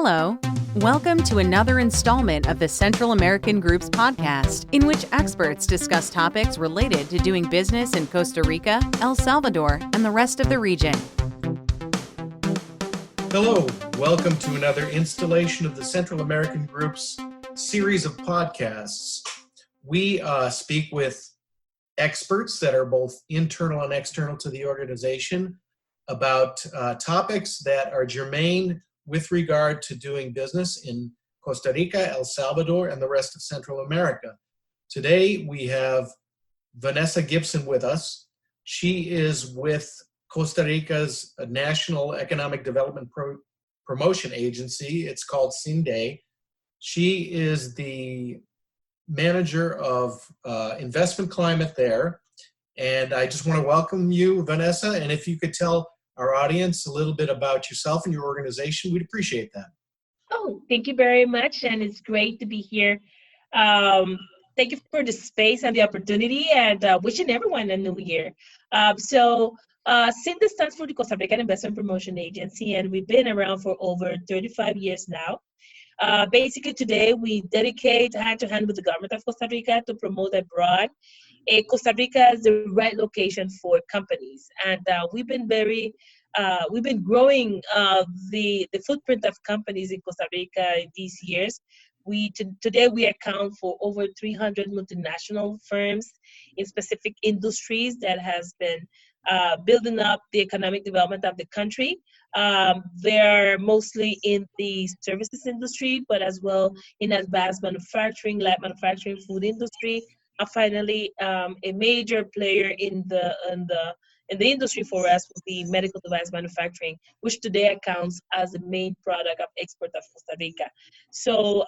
Hello. Welcome to another installment of the Central American Group's podcast, in which experts discuss topics related to doing business in Costa Rica, El Salvador, and the rest of the region. Hello. Welcome to another installation of the Central American Group's series of podcasts. We speak with experts that are both internal and external to the organization about topics that are germane with regard to doing business in Costa Rica, El Salvador, and the rest of Central America. Today, we have Vanessa Gibson with us. She is with Costa Rica's National Economic Development Promotion Agency. It's called CINDE. She is the manager of investment climate there. And I just want to welcome you, Vanessa. And if you could tell our audience a little bit about yourself and your organization, we'd appreciate that. Oh, thank you very much. And it's great to be here. Thank you for the space and the opportunity, and wishing everyone a new year. CINDE stands for the Costa Rican Investment Promotion Agency, and we've been around for over 35 years now. Basically, today we dedicate hand-to-hand with the government of Costa Rica to promote abroad Costa Rica as the right location for companies. And we've been growing the footprint of companies in Costa Rica in these years. Today we account for over 300 multinational firms in specific industries that has been building up the economic development of the country. They're mostly in the services industry, but as well in advanced manufacturing, light manufacturing, food industry, and finally a major player in the industry for us would be medical device manufacturing, which today accounts as the main product of export of Costa Rica. So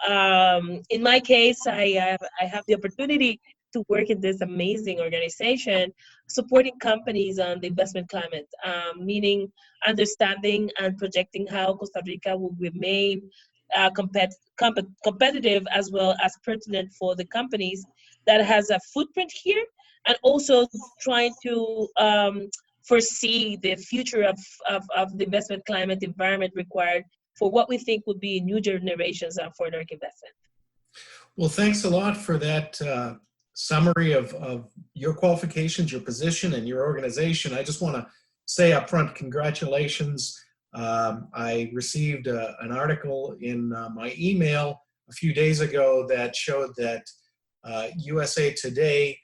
in my case, I have the opportunity to work in this amazing organization, supporting companies on the investment climate, meaning understanding and projecting how Costa Rica will remain competitive as well as pertinent for the companies that has a footprint here, and also trying to foresee the future of the investment climate environment required for what we think would be new generations of foreign direct investment. Well, thanks a lot for that summary of your qualifications, your position, and your organization. I just want to say up front, congratulations. I received an article in my email a few days ago that showed that USA Today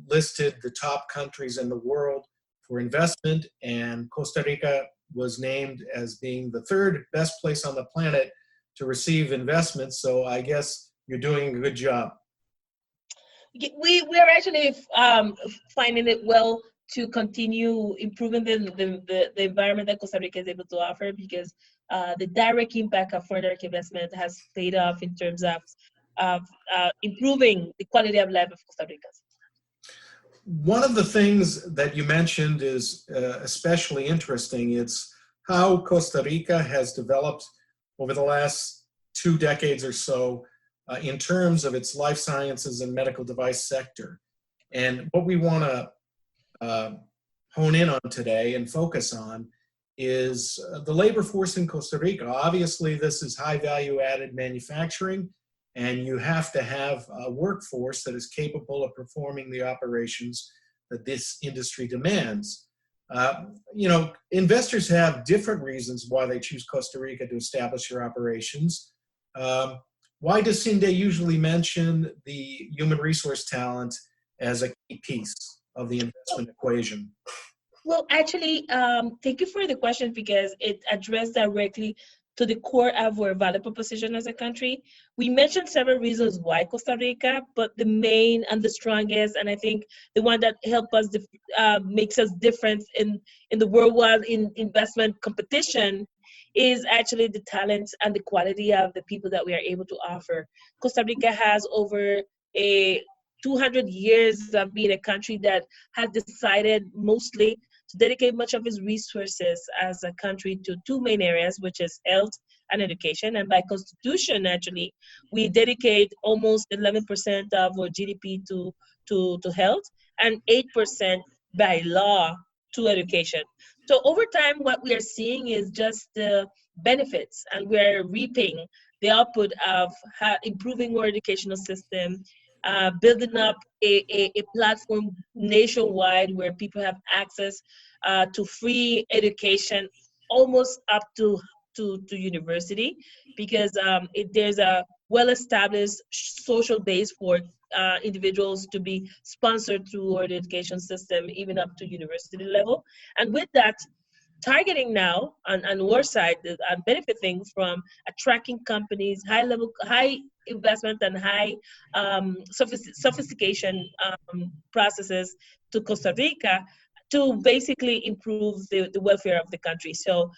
listed the top countries in the world for investment, and Costa Rica was named as being the third best place on the planet to receive investment. So I guess you're doing a good job. We are actually finding it well to continue improving the environment that Costa Rica is able to offer, because the direct impact of foreign direct investment has paid off in terms of improving the quality of life of Costa Ricans. One of the things that you mentioned is especially interesting. It's how Costa Rica has developed over the last 2 decades or so in terms of its life sciences and medical device sector. And what we want to hone in on today and focus on is the labor force in Costa Rica. Obviously, this is high value added manufacturing, and you have to have a workforce that is capable of performing the operations that this industry demands. Investors have different reasons why they choose Costa Rica to establish their operations. Why does CINDE usually mention the human resource talent as a key piece of the investment equation? Well, actually, thank you for the question, because it addressed directly to the core of our value proposition as a country. We mentioned several reasons why Costa Rica, but the main and the strongest, and I think the one that helps us, makes us different in the worldwide investment competition, is actually the talent and the quality of the people that we are able to offer. Costa Rica has over 200 years of being a country that has decided mostly to dedicate much of its resources as a country to 2 main areas, which is health and education. And by constitution, actually, we dedicate almost 11% of our GDP to health, and 8% by law to education. So over time, what we are seeing is just the benefits, and we're reaping the output of improving our educational system, building up a platform nationwide where people have access to free education almost up to university, because there's a well-established social base for individuals to be sponsored through our education system, even up to university level. And with that, targeting now on our side and benefiting from attracting companies, high investment and high sophistication processes to Costa Rica to basically improve the welfare of the country. So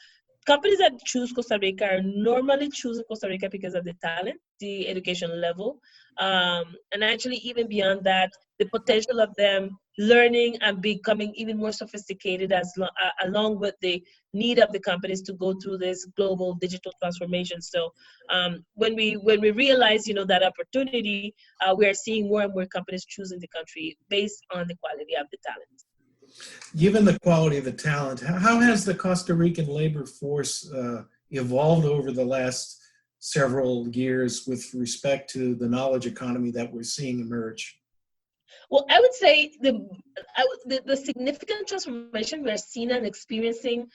companies that choose Costa Rica are normally choosing Costa Rica because of the talent, the education level, and actually even beyond that, the potential of them learning and becoming even more sophisticated along with the need of the companies to go through this global digital transformation. So when we realize that opportunity, we are seeing more and more companies choosing the country based on the quality of the talent. Given the quality of the talent, how has the Costa Rican labor force evolved over the last several years with respect to the knowledge economy that we're seeing emerge? Well, I would say the significant transformation we're seeing and experiencing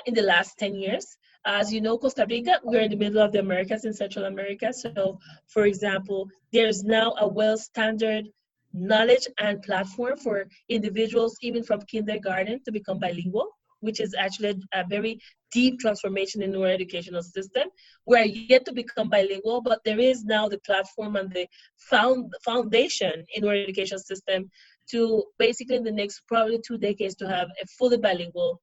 in the last 10 years. As you know, Costa Rica, we're in the middle of the Americas, in Central America. So, for example, there's now a well-standard knowledge and platform for individuals, even from kindergarten, to become bilingual, which is actually a very deep transformation in our educational system. We're yet to become bilingual, but there is now the platform and the foundation in our education system to basically in the next probably 2 decades to have a fully bilingual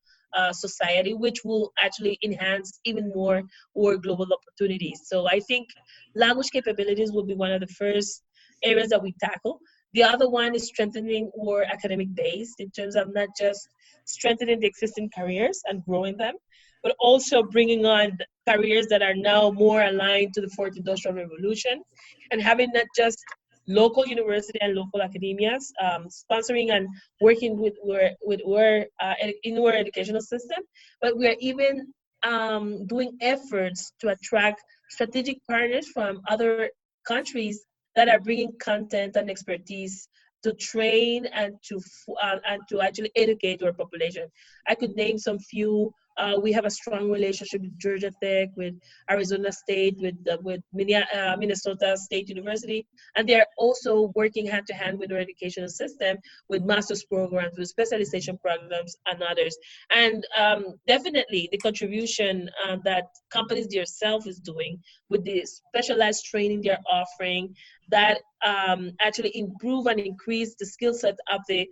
society, which will actually enhance even more our global opportunities. So I think language capabilities will be one of the first areas that we tackle. The other one is strengthening our academic base in terms of not just strengthening the existing careers and growing them, but also bringing on careers that are now more aligned to the fourth industrial revolution, and having not just local university and local academias sponsoring and working with in our educational system, but we're even doing efforts to attract strategic partners from other countries that are bringing content and expertise to train and to actually educate our population. I could name some few. We have a strong relationship with Georgia Tech, with Arizona State, with Minnesota State University, and they are also working hand to hand with our educational system, with master's programs, with specialization programs, and others. And definitely the contribution that companies themselves is doing with the specialized training they're offering, that actually improve and increase the skill set of the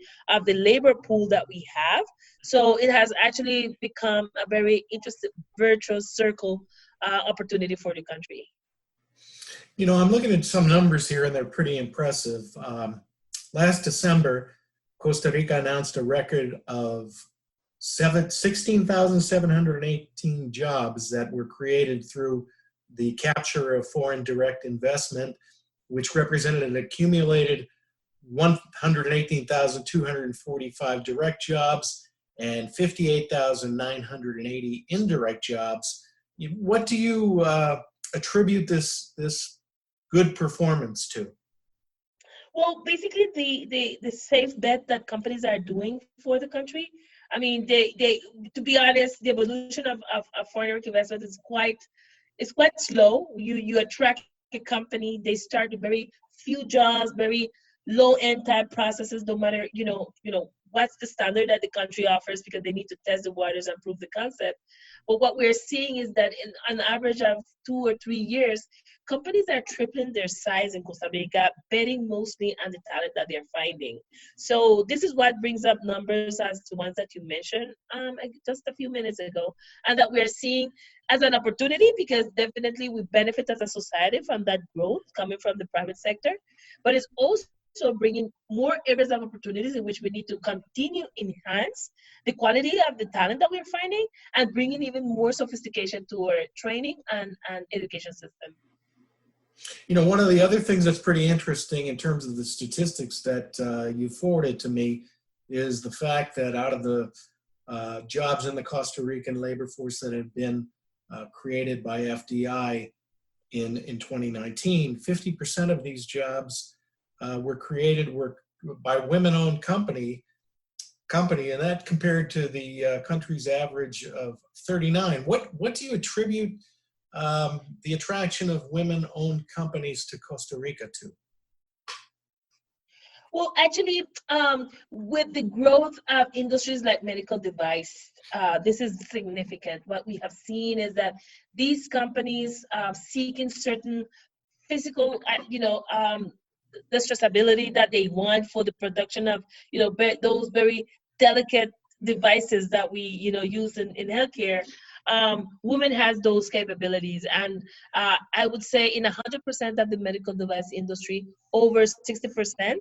labor pool that we have. So it has actually become a very interesting virtuous circle opportunity for the country. I'm looking at some numbers here and they're pretty impressive. Last December, Costa Rica announced a record of 16,718 jobs that were created through the capture of foreign direct investment, which represented an accumulated 118,245 direct jobs and 58,980 indirect jobs. What do you attribute this good performance to? Well, basically the safe bet that companies are doing for the country. I mean, they to be honest, the evolution of foreign direct investment is quite slow. You attract a company, they start with very few jobs, very low end type processes, no matter what's the standard that the country offers, because they need to test the waters and prove the concept. But what we're seeing is that in an average of 2 or 3 years, companies are tripling their size in Costa Rica, betting mostly on the talent that they're finding. So this is what brings up numbers as the ones that you mentioned just a few minutes ago, and that we're seeing as an opportunity, because definitely we benefit as a society from that growth coming from the private sector, but it's also bringing more areas of opportunities in which we need to continue enhance the quality of the talent that we're finding, and bringing even more sophistication to our training and education system. One of the other things that's pretty interesting in terms of the statistics that you forwarded to me is the fact that out of the jobs in the Costa Rican labor force that have been created by FDI in 2019, 50% of these jobs were created by women-owned company, and that compared to the country's average of 39. What do you attribute the attraction of women-owned companies to Costa Rica to? Well, actually, with the growth of industries like medical device, this is significant. What we have seen is that these companies seeking certain physical, the traceability that they want for the production of, those very delicate devices that we, use in healthcare. Women has those capabilities, and I would say in 100% of the medical device industry, over 60%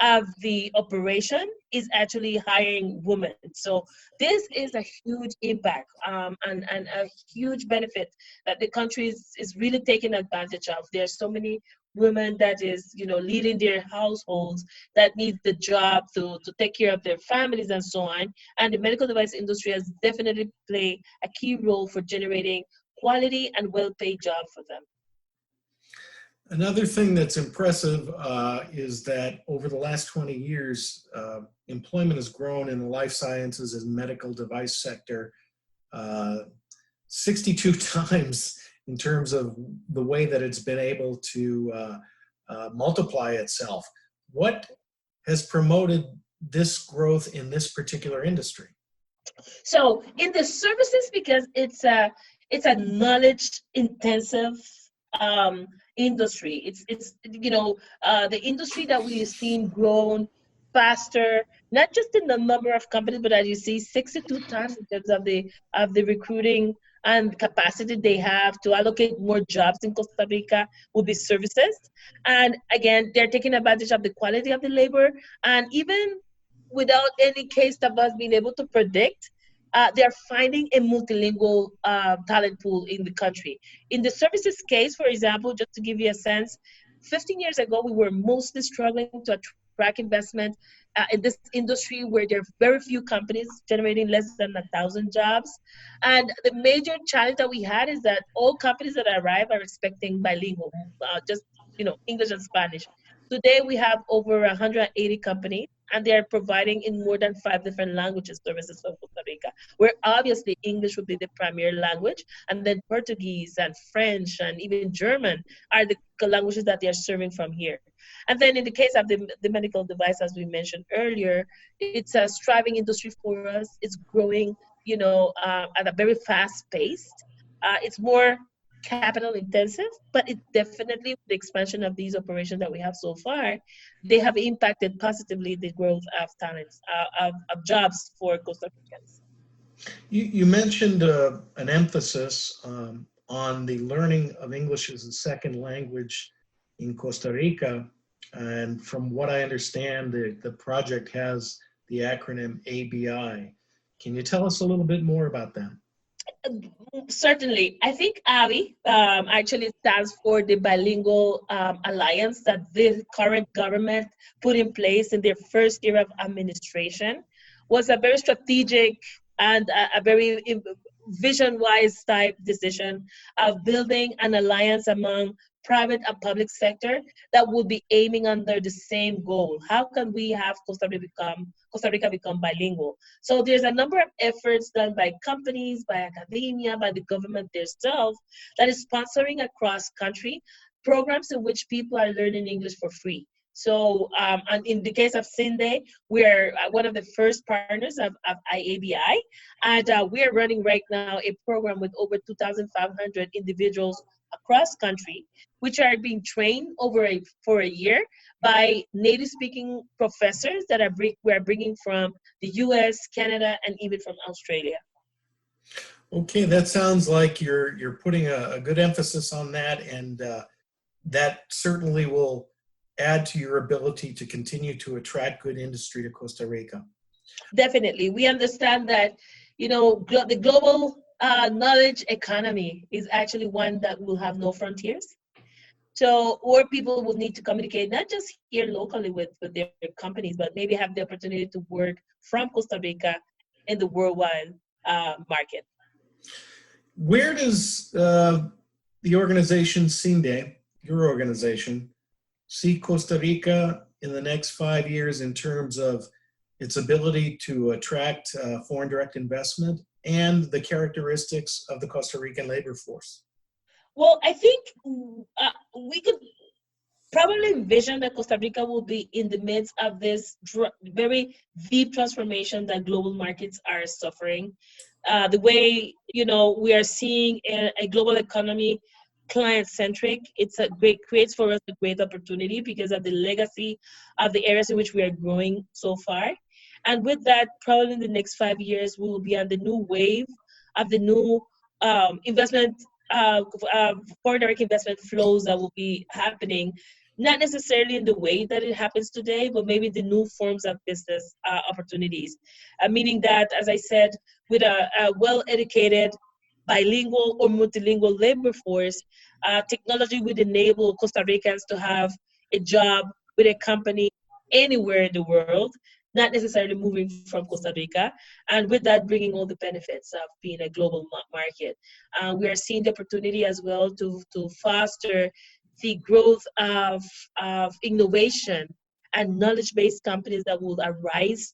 of the operation is actually hiring women. So this is a huge impact and a huge benefit that the country is really taking advantage of. There's so many women that is, leading their households that need the job to take care of their families and so on. And the medical device industry has definitely played a key role for generating quality and well-paid jobs for them. Another thing that's impressive is that over the last 20 years, employment has grown in the life sciences and medical device sector 62 times in terms of the way that it's been able to multiply itself. What has promoted this growth in this particular industry? So in the services, because it's a knowledge intensive industry. It's the industry that we've seen grown faster, not just in the number of companies, but as you see, 62 times in terms of the recruiting and capacity they have to allocate more jobs in Costa Rica will be services. And again, they're taking advantage of the quality of the labor, and even without any case of us being able to predict, they're finding a multilingual talent pool in the country. In the services case, for example, just to give you a sense, 15 years ago, we were mostly struggling to attract investment in this industry where there are very few companies generating less than 1,000 jobs. And the major challenge that we had is that all companies that arrive are expecting bilingual, English and Spanish. Today, we have over 180 companies, and they are providing in more than 5 different languages services for Costa Rica, where obviously English would be the primary language, and then Portuguese and French and even German are the languages that they are serving from here. And then in the case of the medical device, as we mentioned earlier, it's a thriving industry for us. It's growing, at a very fast pace. It's more capital intensive, but it definitely, with the expansion of these operations that we have so far, they have impacted positively the growth of talents, of jobs for Costa Ricans. You mentioned an emphasis on the learning of English as a second language in Costa Rica. And from what I understand, the project has the acronym ABI. Can you tell us a little bit more about that? Certainly. I think ABI actually stands for the Bilingual Alliance that the current government put in place in their first year of administration. Was a very strategic and a very vision-wise type decision of building an alliance among private and public sector that would be aiming under the same goal. How can we have Costa Rica become bilingual? So there's a number of efforts done by companies, by academia, by the government themselves that is sponsoring across country programs in which people are learning English for free. So, and in the case of CINDE, we're one of the first partners of IABI, and we're running right now a program with over 2,500 individuals across country, which are being trained for a year by native-speaking professors that we're bringing from the U.S., Canada, and even from Australia. Okay, that sounds like you're putting a good emphasis on that, and that certainly will add to your ability to continue to attract good industry to Costa Rica. Definitely. We understand that, the global knowledge economy is actually one that will have no frontiers. So, or people will need to communicate, not just here locally with their companies, but maybe have the opportunity to work from Costa Rica in the worldwide market. Where does the organization CINDE, your organization, see Costa Rica in the next 5 years in terms of its ability to attract foreign direct investment and the characteristics of the Costa Rican labor force? Well, I think we could probably envision that Costa Rica will be in the midst of this very deep transformation that global markets are suffering. The way, we are seeing a global economy client-centric, creates for us a great opportunity because of the legacy of the areas in which we are growing so far. And with that, probably in the next 5 years, we will be on the new wave of the new investment, foreign direct investment flows that will be happening, not necessarily in the way that it happens today, but maybe the new forms of business opportunities. Meaning that, as I said, with a well-educated, bilingual or multilingual labor force, technology would enable Costa Ricans to have a job with a company anywhere in the world, not necessarily moving from Costa Rica, and with that bringing all the benefits of being a global market. We are seeing the opportunity as well to foster the growth of innovation and knowledge-based companies that will arise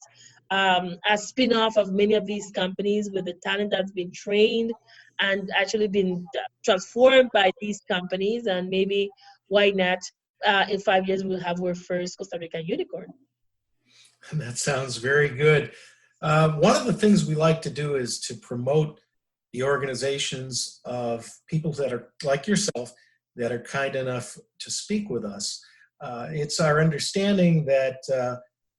as spin-off of many of these companies with the talent that's been trained and actually been transformed by these companies. And maybe, why not, in 5 years, we'll have our first Costa Rican unicorn. That sounds very good. One of the things we like to do is to promote the organizations of people that are like yourself, that are kind enough to speak with us. It's our understanding that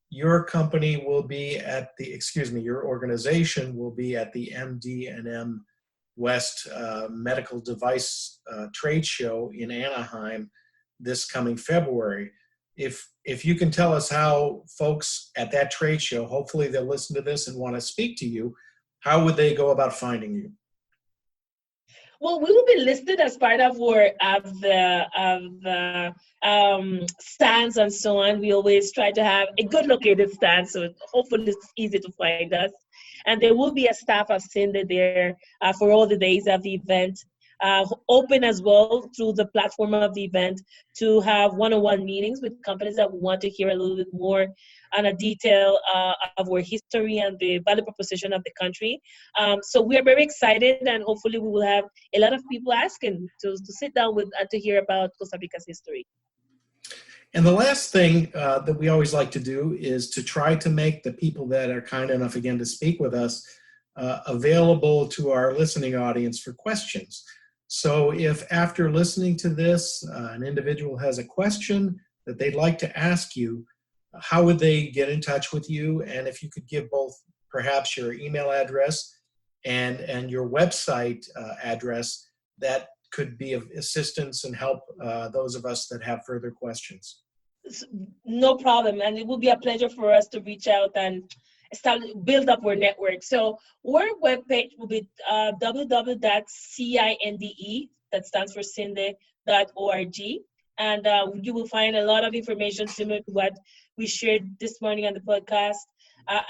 your company will be at your organization will be at the MD&M West Medical Device Trade Show in Anaheim this coming February. If you can tell us how folks at that trade show, hopefully they'll listen to this and want to speak to you, how would they go about finding you? Well, we will be listed as part of the stands and so on. We always try to have a good located stand, so hopefully it's easy to find us. And there will be a staff of CINDE there for all the days of the event. Open as well through the platform of the event to have one-on-one meetings with companies that want to hear a little bit more on a detail of our history and the value proposition of the country. So we are very excited, and hopefully we will have a lot of people asking to sit down with and to hear about Costa Rica's history. And the last thing that we always like to do is to try to make the people that are kind enough again to speak with us available to our listening audience for questions. So if after listening to this, an individual has a question that they'd like to ask you, how would they get in touch with you? And if you could give both perhaps your email address and your website address, that could be of assistance and help those of us that have further questions. No problem. And it will be a pleasure for us to reach out and build up our network. So our webpage will be www.cinde, that stands for CINDE.org. And you will find a lot of information similar to what we shared this morning on the podcast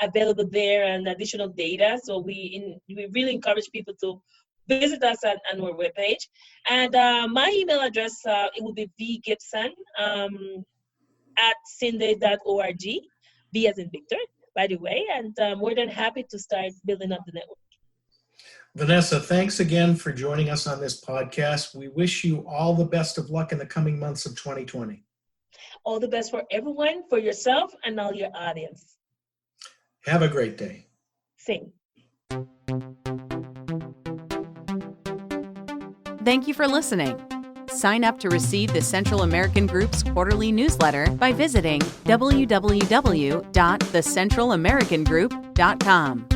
available there, and additional data. So we really encourage people to visit us on our webpage. And my email address, it will be vgibson at cinde.org, V as in Victor, by the way, and more than happy to start building up the network. Vanessa, thanks again for joining us on this podcast. We wish you all the best of luck in the coming months of 2020. All the best for everyone, for yourself, and all your audience. Have a great day. Same. Thank you for listening. Sign up to receive the Central American Group's quarterly newsletter by visiting www.thecentralamericangroup.com.